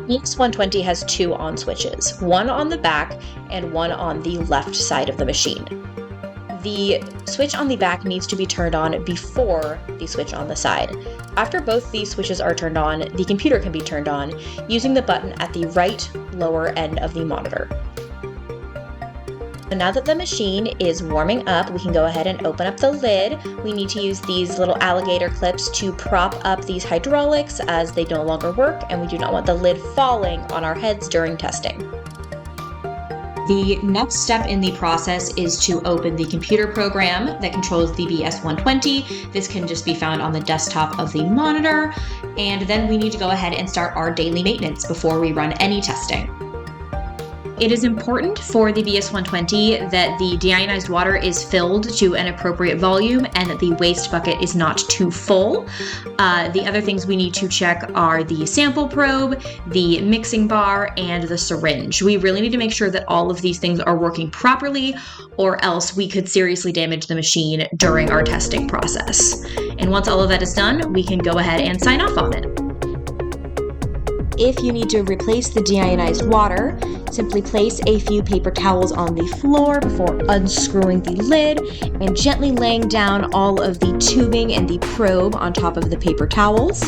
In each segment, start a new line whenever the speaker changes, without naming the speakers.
BS-120 has two on switches, one on the back and one on the left side of the machine. The switch on the back needs to be turned on before the switch on the side. After both these switches are turned on, the computer can be turned on using the button at the right lower end of the monitor. So now that the machine is warming up, we can go ahead and open up the lid. We need to use these little alligator clips to prop up these hydraulics as they no longer work, and we do not want the lid falling on our heads during testing. The next step in the process is to open the computer program that controls the BS-120. This can just be found on the desktop of the monitor. And then we need to go ahead and start our daily maintenance before we run any testing. It is important for the BS-120 that the deionized water is filled to an appropriate volume and that the waste bucket is not too full. The other things we need to check are the sample probe, the mixing bar, and the syringe. We really need to make sure that all of these things are working properly, or else we could seriously damage the machine during our testing process. And once all of that is done, we can go ahead and sign off on it. If you need to replace the deionized water, simply place a few paper towels on the floor before unscrewing the lid and gently laying down all of the tubing and the probe on top of the paper towels.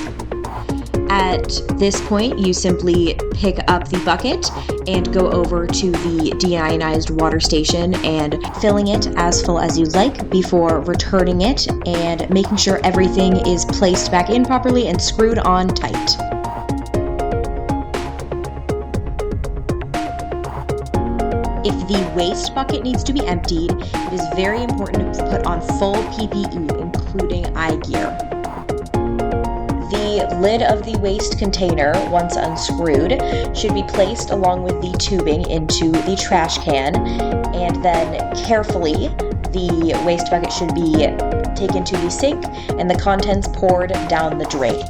At this point, you simply pick up the bucket and go over to the deionized water station and filling it as full as you like before returning it and making sure everything is placed back in properly and screwed on tight. If the waste bucket needs to be emptied, it is very important to put on full PPE, including eye gear. The lid of the waste container, once unscrewed, should be placed along with the tubing into the trash can, and then carefully the waste bucket should be taken to the sink and the contents poured down the drain.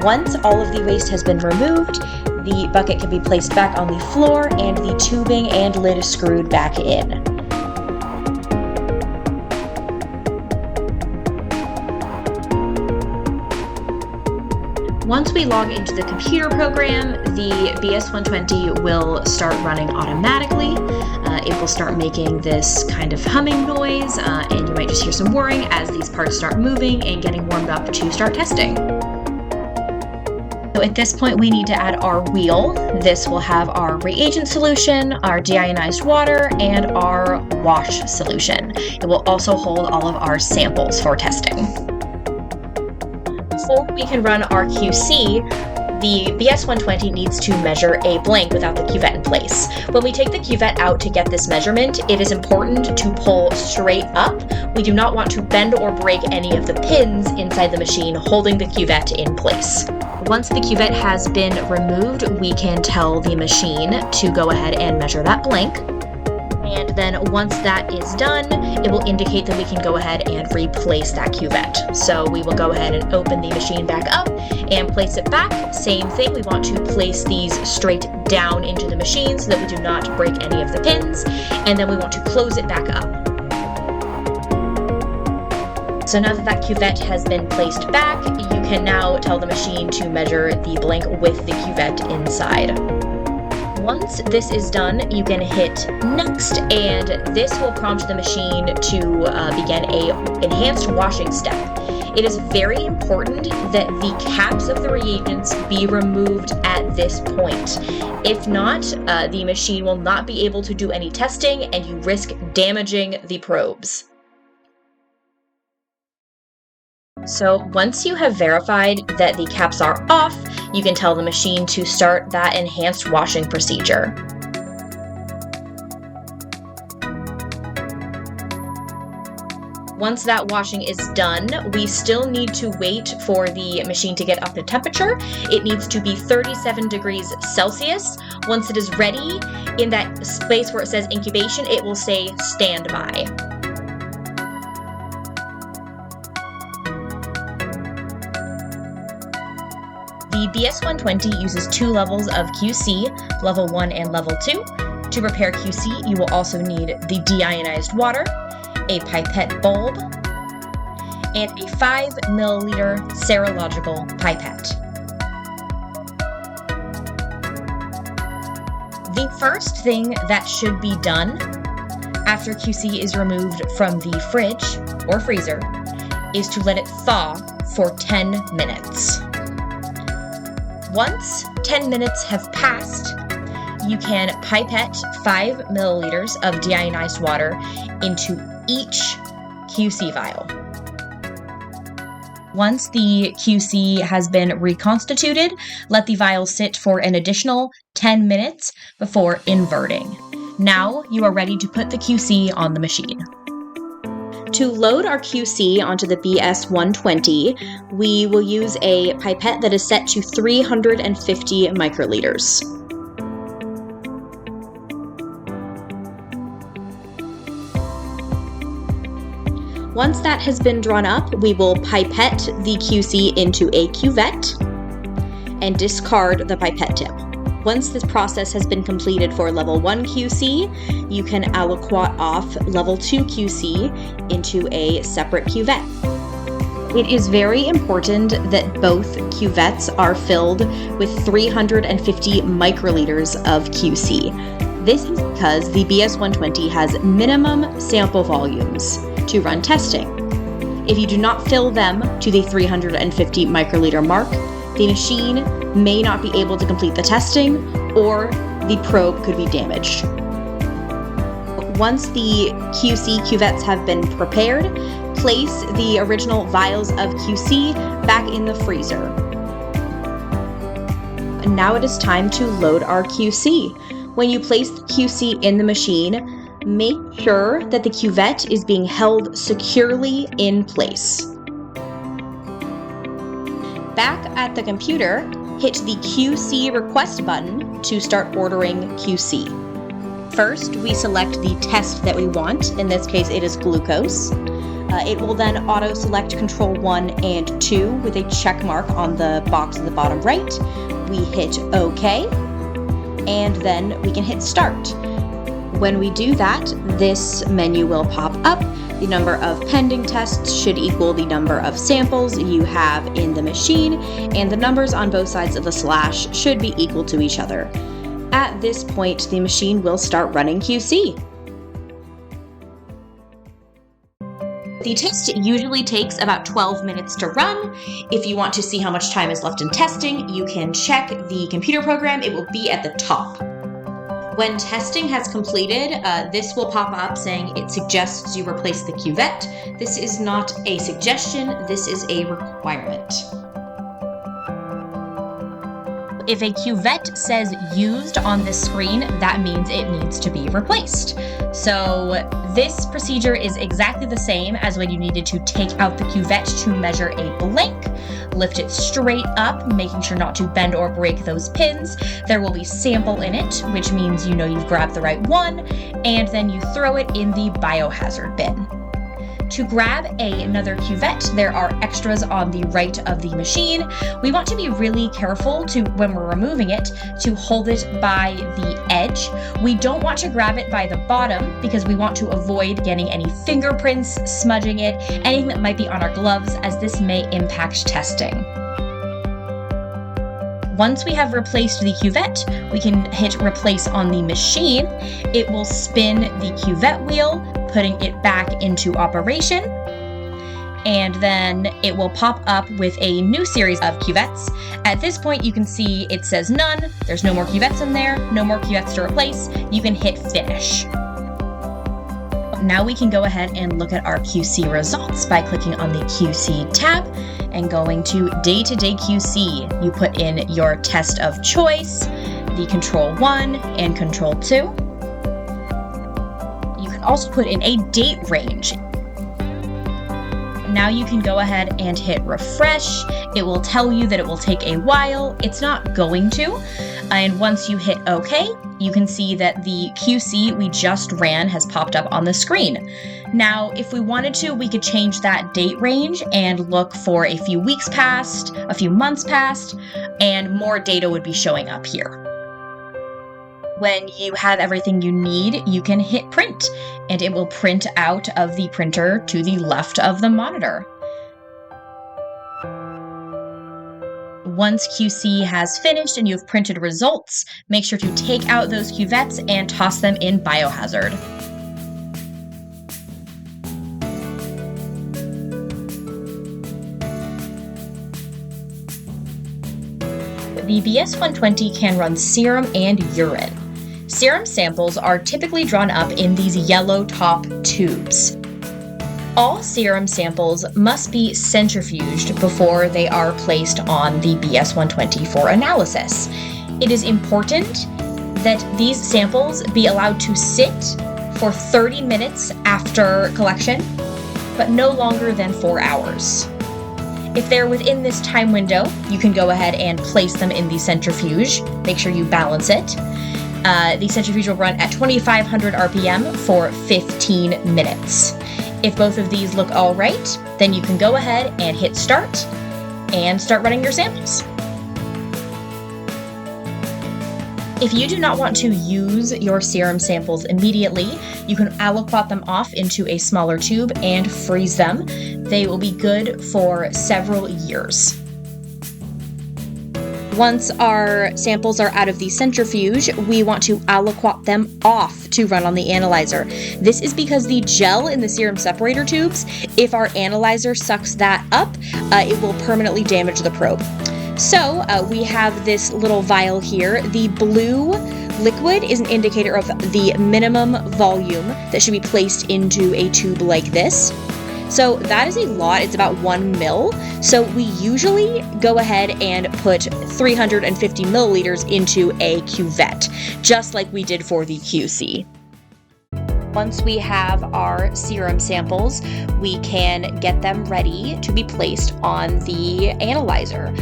Once all of the waste has been removed, the bucket can be placed back on the floor and the tubing and lid screwed back in. Once we log into the computer program, the BS-120 will start running automatically. It will start making this kind of humming noise, and you might just hear some whirring as these parts start moving and getting warmed up to start testing. So at this point, we need to add our wheel. This will have our reagent solution, our deionized water, and our wash solution. It will also hold all of our samples for testing. Before we can run our QC, the BS-120 needs to measure a blank without the cuvette in place. When we take the cuvette out to get this measurement, it is important to pull straight up. We do not want to bend or break any of the pins inside the machine holding the cuvette in place. Once the cuvette has been removed, we can tell the machine to go ahead and measure that blank. And then once that is done, it will indicate that we can go ahead and replace that cuvette. So we will go ahead and open the machine back up and place it back. Same thing, we want to place these straight down into the machine so that we do not break any of the pins. And then we want to close it back up. So now that that cuvette has been placed back, you can now tell the machine to measure the blank with the cuvette inside. Once this is done, you can hit next, and this will prompt the machine to begin a enhanced washing step. It is very important that the caps of the reagents be removed at this point. If not, the machine will not be able to do any testing, and you risk damaging the probes. So once you have verified that the caps are off, you can tell the machine to start that enhanced washing procedure. Once that washing is done, we still need to wait for the machine to get up to temperature. It needs to be 37 degrees Celsius. Once it is ready, in that space where it says incubation, it will say standby. The BS-120 uses two levels of QC, level 1 and level 2. To prepare QC, you will also need the deionized water, a pipette bulb, and a 5 milliliter serological pipette. The first thing that should be done after QC is removed from the fridge or freezer is to let it thaw for 10 minutes. Once 10 minutes have passed, you can pipette 5 milliliters of deionized water into each QC vial. Once the QC has been reconstituted, let the vial sit for an additional 10 minutes before inverting. Now you are ready to put the QC on the machine. To load our QC onto the BS-120, we will use a pipette that is set to 350 microliters. Once that has been drawn up, we will pipette the QC into a cuvette and discard the pipette tip. Once this process has been completed for level 1 QC, you can aliquot off level 2 QC into a separate cuvette. It is very important that both cuvettes are filled with 350 microliters of QC. This is because the BS-120 has minimum sample volumes to run testing. If you do not fill them to the 350 microliter mark, the machine may not be able to complete the testing, or the probe could be damaged. Once the QC cuvettes have been prepared, place the original vials of QC back in the freezer. And now it is time to load our QC. When you place the QC in the machine, make sure that the cuvette is being held securely in place. Back at the computer, hit the QC request button to start ordering QC. First, we select the test that we want. In this case, it is glucose. It will then auto-select control 1 and 2 with a check mark on the box at the bottom right. We hit OK, and then we can hit start. When we do that, this menu will pop up. The number of pending tests should equal the number of samples you have in the machine, and the numbers on both sides of the slash should be equal to each other. At this point, the machine will start running QC. The test usually takes about 12 minutes to run. If you want to see how much time is left in testing, you can check the computer program. It will be at the top. When testing has completed, this will pop up saying it suggests you replace the cuvette. This is not a suggestion, this is a requirement. If a cuvette says used on this screen, that means it needs to be replaced. So this procedure is exactly the same as when you needed to take out the cuvette to measure a blank. Lift it straight up, making sure not to bend or break those pins. There will be sample in it, which means you know you've grabbed the right one, and then you throw it in the biohazard bin. To grab another cuvette, there are extras on the right of the machine. We want to be really careful when we're removing it, to hold it by the edge. We don't want to grab it by the bottom because we want to avoid getting any fingerprints, smudging it, anything that might be on our gloves, as this may impact testing. Once we have replaced the cuvette, we can hit replace on the machine. It will spin the cuvette wheel, putting it back into operation. And then it will pop up with a new series of cuvettes. At this point, you can see it says none. There's no more cuvettes in there, no more cuvettes to replace. You can hit finish. Now we can go ahead and look at our QC results by clicking on the QC tab and going to day-to-day QC. You put in your test of choice, the control 1 and control 2. You can also put in a date range. Now you can go ahead and hit refresh. It will tell you that it will take a while. It's not going to. And once you hit OK, you can see that the QC we just ran has popped up on the screen. Now, if we wanted to, we could change that date range and look for a few weeks past, a few months past, and more data would be showing up here. When you have everything you need, you can hit print, and it will print out of the printer to the left of the monitor. Once QC has finished and you've printed results, make sure to take out those cuvettes and toss them in biohazard. The BS-120 can run serum and urine. Serum samples are typically drawn up in these yellow top tubes. All serum samples must be centrifuged before they are placed on the BS-120 for analysis. It is important that these samples be allowed to sit for 30 minutes after collection, but no longer than 4 hours. If they're within this time window, you can go ahead and place them in the centrifuge. Make sure you balance it. The centrifuge will run at 2,500 RPM for 15 minutes. If both of these look all right, then you can go ahead and hit start and start running your samples. If you do not want to use your serum samples immediately, you can aliquot them off into a smaller tube and freeze them. They will be good for several years. Once our samples are out of the centrifuge, we want to aliquot them off to run on the analyzer. This is because the gel in the serum separator tubes, if our analyzer sucks that up, it will permanently damage the probe. So we have this little vial here. The blue liquid is an indicator of the minimum volume that should be placed into a tube like this. So that is a lot. It's about 1 ml. So we usually go ahead and put 350 milliliters into a cuvette, just like we did for the QC. Once we have our serum samples, we can get them ready to be placed on the analyzer.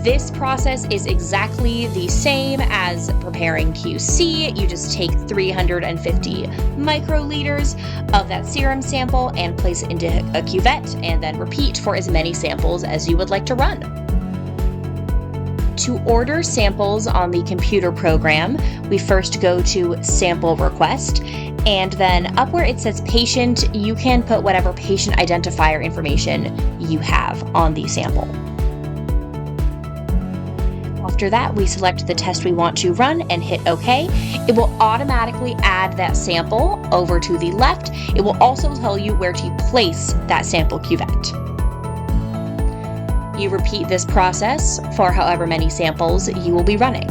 This process is exactly the same as preparing QC. You just take 350 microliters of that serum sample and place it into a cuvette, and then repeat for as many samples as you would like to run. To order samples on the computer program, we first go to Sample Request, and then up where it says Patient, you can put whatever patient identifier information you have on the sample. After that, we select the test we want to run and hit OK. It will automatically add that sample over to the left. It will also tell you where to place that sample cuvette. You repeat this process for however many samples you will be running.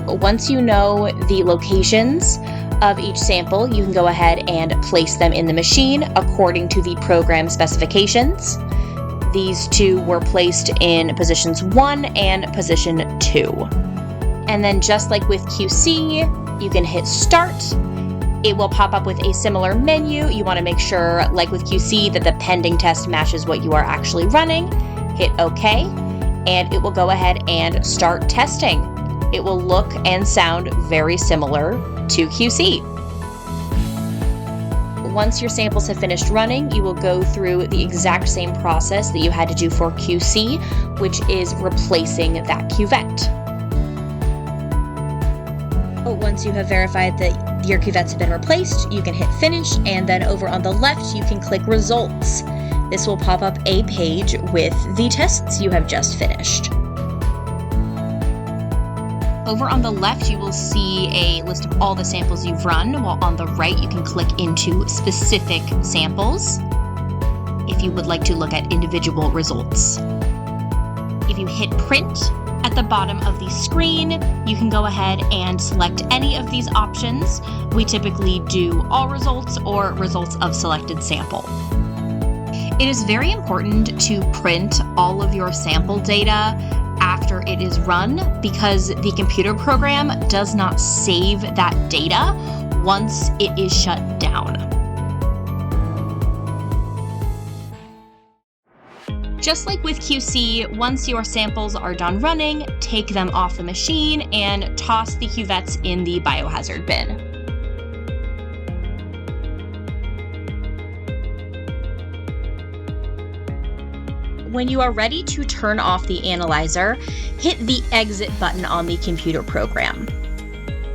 Once you know the locations of each sample, you can go ahead and place them in the machine according to the program specifications. These two were placed in positions 1 and position 2. And then just like with QC, you can hit start. It will pop up with a similar menu. You want to make sure, like with QC, that the pending test matches what you are actually running. Hit OK, and it will go ahead and start testing. It will look and sound very similar to QC. Once your samples have finished running, you will go through the exact same process that you had to do for QC, which is replacing that cuvette. Once you have verified that your cuvettes have been replaced, you can hit finish, and then over on the left, you can click results. This will pop up a page with the tests you have just finished. Over on the left, you will see a list of all the samples you've run, while on the right, you can click into specific samples if you would like to look at individual results. If you hit print at the bottom of the screen, you can go ahead and select any of these options. We typically do all results or results of selected sample. It is very important to print all of your sample data after it is run, because the computer program does not save that data once it is shut down. Just like with QC, once your samples are done running, take them off the machine and toss the cuvettes in the biohazard bin. When you are ready to turn off the analyzer, hit the exit button on the computer program.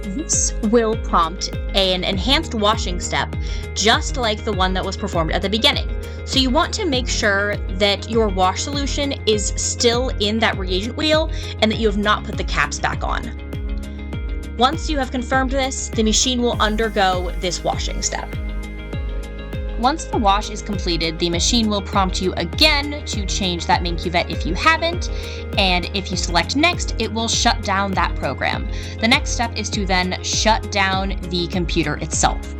This will prompt an enhanced washing step, just like the one that was performed at the beginning. So you want to make sure that your wash solution is still in that reagent wheel and that you have not put the caps back on. Once you have confirmed this, the machine will undergo this washing step. Once the wash is completed, the machine will prompt you again to change that main cuvette if you haven't, and if you select next, it will shut down that program. The next step is to then shut down the computer itself.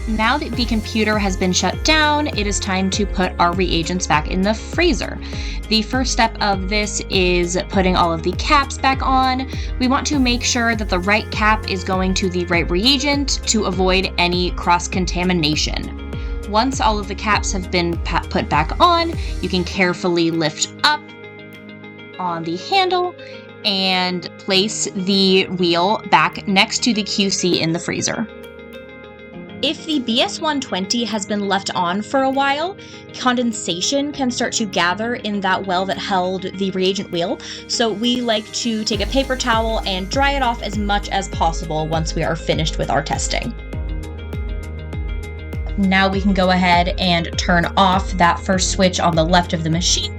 Now that the computer has been shut down, it is time to put our reagents back in the freezer. The first step of this is putting all of the caps back on. We want to make sure that the right cap is going to the right reagent to avoid any cross-contamination. Once all of the caps have been put back on, you can carefully lift up on the handle and place the wheel back next to the QC in the freezer. If the BS-120 has been left on for a while, condensation can start to gather in that well that held the reagent wheel, so we like to take a paper towel and dry it off as much as possible once we are finished with our testing. Now we can go ahead and turn off that first switch on the left of the machine.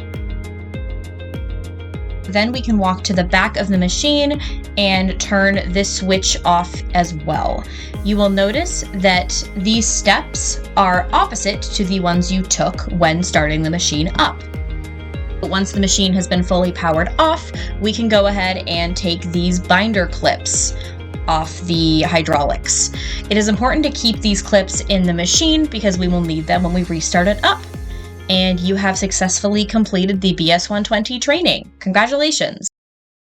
Then we can walk to the back of the machine and turn this switch off as well. You will notice that these steps are opposite to the ones you took when starting the machine up. Once the machine has been fully powered off, we can go ahead and take these binder clips off the hydraulics. It is important to keep these clips in the machine because we will need them when we restart it up. And you have successfully completed the BS-120 training. Congratulations!